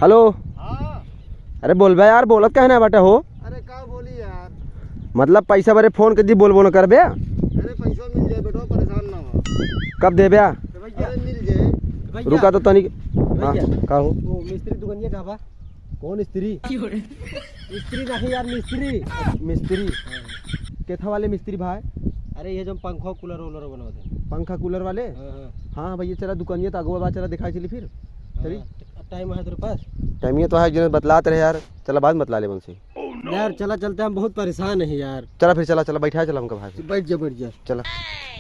Hello. हाँ। अरे बोल बे यार, बोलत कहना बाटे हो। अरे का बोली यार। मतलब पैसा बारे फोन कर दी, बोल बोल कर बे। अरे पैसा मिल जाए बेटो, परेशान ना हो। कब दे बे? अरे मिल जाए। रुका तो तनिक। हाँ का हो? वो मिस्त्री दुकानिया कहाँ बा? कौन स्त्री? मिस्त्री नहीं यार, मिस्त्री। मिस्त्री केथा वाले मिस्त्री भाई? अरे ये जो पंखा कूलर वूलर बनाते हैं। पंखा कूलर वाले? हाँ। हाँ भैया चला दुकानिया तो अगवा चला दिखाई चली फिर चली। टाइम है तेरे पास? टाइम ये तो है जो बतलाते रहे यार, चला बाद बतला ले मुझसे। यार चला चलते, हम बहुत परेशान है यार। चला फिर चला बैठा चला हमका भाई। बैठ जा चला।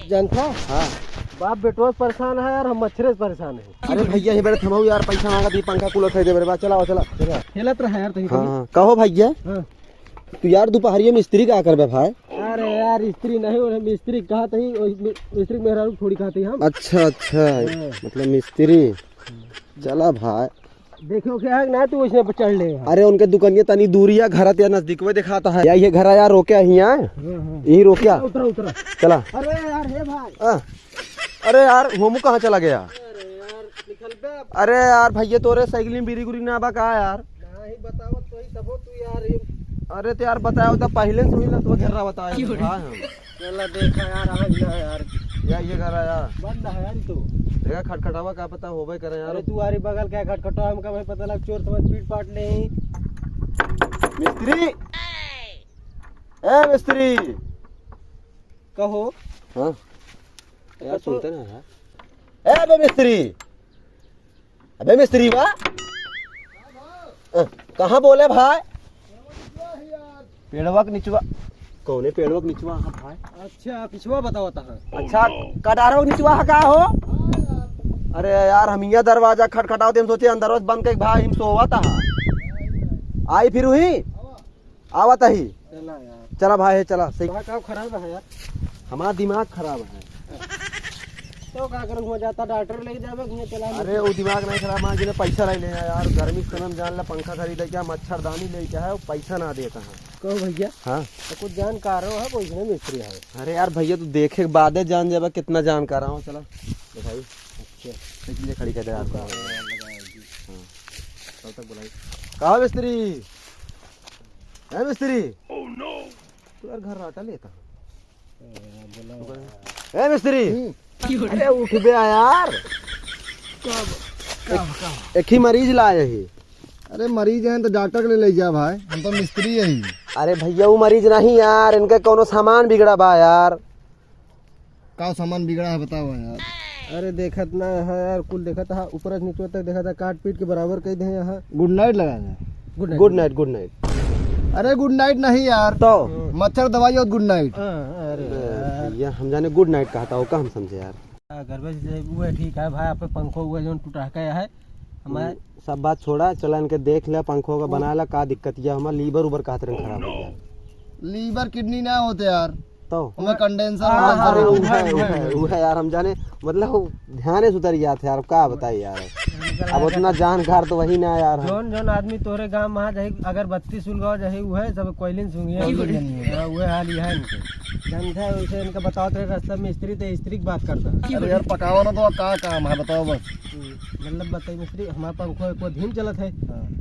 जानता? हाँ बाप बेटो परेशान है यार, हम मच्छरे से परेशान है। अरे भैया ये बेटा थमाऊ यार, पैसा मांगा थी पंखा कूलर खरीदे मेरे पास। चला चला खेलत रहा यार तुम। हाँ कहो भैया। हाँ। तू यार दोपहरिया मिस्त्री का कर बे भाई? अरे यार स्त्री नहीं हो, मिस्त्री कहा थी, मिस्त्री मेहरा थोड़ी कहा थी हम। अच्छा मतलब मिस्त्री। चला भाई देखो क्या है ना, तू उसने चढ़ ले। अरे उनके दुकानिया तनी दूरी या घर या नजदीक में दिखाता है या ये घर यार रोके यहाँ यही रोकिया। उतरा चला। अरे यार हे भाई। अरे यार होमू कहाँ चला गया? अरे यार निकल बे। अरे यार भैया तोरे साइकिल में बीरी गुरी ना बा कहा यार? नहीं बताओ तो ही तब तू यार। अरे तो यार बताया तो पहले से हुई ना तो घेरा बताया। हाँ चला देखा यार, आज ना यार ये घर आया बंद है यार। तू देखा खटखटावा का पता होबे करे यार। अरे तू आरी बगल क्या खटखटा, हमका भाई पता लग चोर समझ पीट पाट ले। मिस्त्री ए मिस्त्री कहो। हाँ यार सुनते ना यार। ए बे मिस्त्री, अबे मिस्त्री बा कहाँ बोले भाई? पेड़वा के निचवा। कौन है पेड़वा के निचवा? हाँ भाई। अच्छा पिछवा बताओ था। अच्छा कटारो के निचवा का हो? अरे यार हम यहाँ दरवाजा खटखटाओ हम सोचे अंदर बंद के भाई हम सोवा था। आई फिर हुई आवत ही। चला यार। चला भाई चला सही। काम खराब है यार, हमारा दिमाग खराब है। तो क्या करूँ, हो जाता डॉक्टर ले जावे घूमे चला। अरे वो दिमाग नहीं खराब, माँ जी ने पैसा नहीं लिया यार। गर्मी के समय जान ला पंखा खरीदे क्या, मच्छरदानी ले क्या है, वो पैसा ना देता है। कहो भैया। हाँ तो कुछ जानकार हो कोई इसने मिस्त्री है? अरे यार भैया तू देखे बाद जान जाबा कितना जानकार हूँ। चला दिखाई। अच्छा इसलिए खड़ी कर दे यार। हाँ कब तक बुलाई? कहा मिस्त्री है मिस्त्री? तू यार घर राटा लेता है मिस्त्री? अरे उठ बे यार, एक ही मरीज लाए ही। अरे मरीज हैं तो डॉक्टर के लिए ले जा भाई, हम तो मिस्त्री है ही। अरे भैया वो मरीज नहीं यार, इनका कोनो सामान बिगड़ा बा यार। का सामान बिगड़ा है बताओ यार। अरे देखत ना है यार, कुल देखत है ऊपर से नीचे तक देखा था, काट पीट के बराबर कह दे यहाँ। गुड नाइट लगाना। Good night. अरे गुड नाइट नहीं यार, तो मच्छर दवाई और गुड नाइट। अरे भैया हम जाने गुड नाइट कहा था, वो का हम समझे यार। घर में वो ठीक है भाई, आप पंखो हुआ जो टूटा गया है हमारे। सब बात छोड़ा, चला इनके देख ले पंखों का बना ला का दिक्कत है। हमारा लीवर उबर का तरह खराब हो गया। लीवर किडनी ना होते यार, तो हमें कंडेंसर। अरे वो है यार, हम जाने मतलब ध्यान से उतर गया था यार। क्या बताइए यार, अब उतना जानकार तो वही ना यार। जोन आदमी तोरे गांव में जही अगर 32 सुलगाव जही वो है सब कोयलिन सुंगिया वो हाल ही है इनके। जानता है वैसे इनका बताओ तेरे रास्ता में स्त्री तो स्त्री की बात करता है। अरे यार पकावा ना तो का काम है बताओ बस। मतलब बताइए मिस्त्री, हमारा पंखो को धीम चलत है।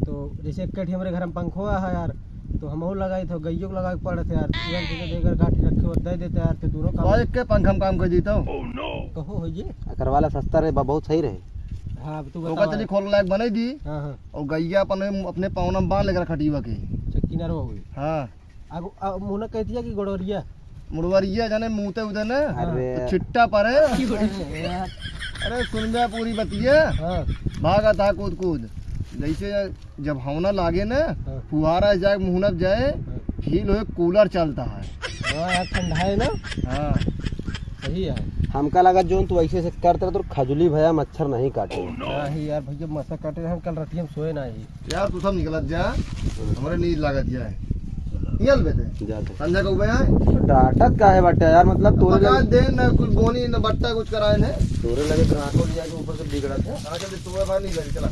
तो जैसे एक हमारे घर में पंखो है यार, तो हम लगाई थे गैयो को लगा के पड़े थे यार। देकर काटी रखे और दे देते यार, तो दोनों काम के पंखा में काम कर देता हूँ। कहो हो ये करवाला सस्ता रहे बहुत सही रहे। हाँ तू बता। चली खोल लायक बने दी। हाँ और गैया अपने पावना बांध लेकर खटीवा के किनार हो गई। हाँ आगो मुना कहती है कि गड़ोरिया मुड़वरिया जाने मुँहते उधर ना। तो छिट्टा परे। अरे सुन जा पूरी बतिया। भागा था कूद कूद जैसे जब हवना लागे ना, फुहारा जाए मुहनक जाए, फील हो कूलर चलता है। ठंडा है ना। हाँ सही है। हमका लगा जो तू ऐसे से करते तो खजुली भैया मच्छर नहीं काटे। नहीं यार भैया मच्छर काटे हम कल रात हम सोए ना ही यार। तू सब निकलत जा, हमारे नींद लागत जाए। निकल बेटे जाते संध्या को बया डाटत का है बट्टा यार, मतलब तोरे लगे दे ना कुछ बोनी न बट्टा कुछ कराए ने तोरे लगे ग्राहकों लिया के ऊपर से बिगड़ा था। आगे तो तू भाई नहीं चला।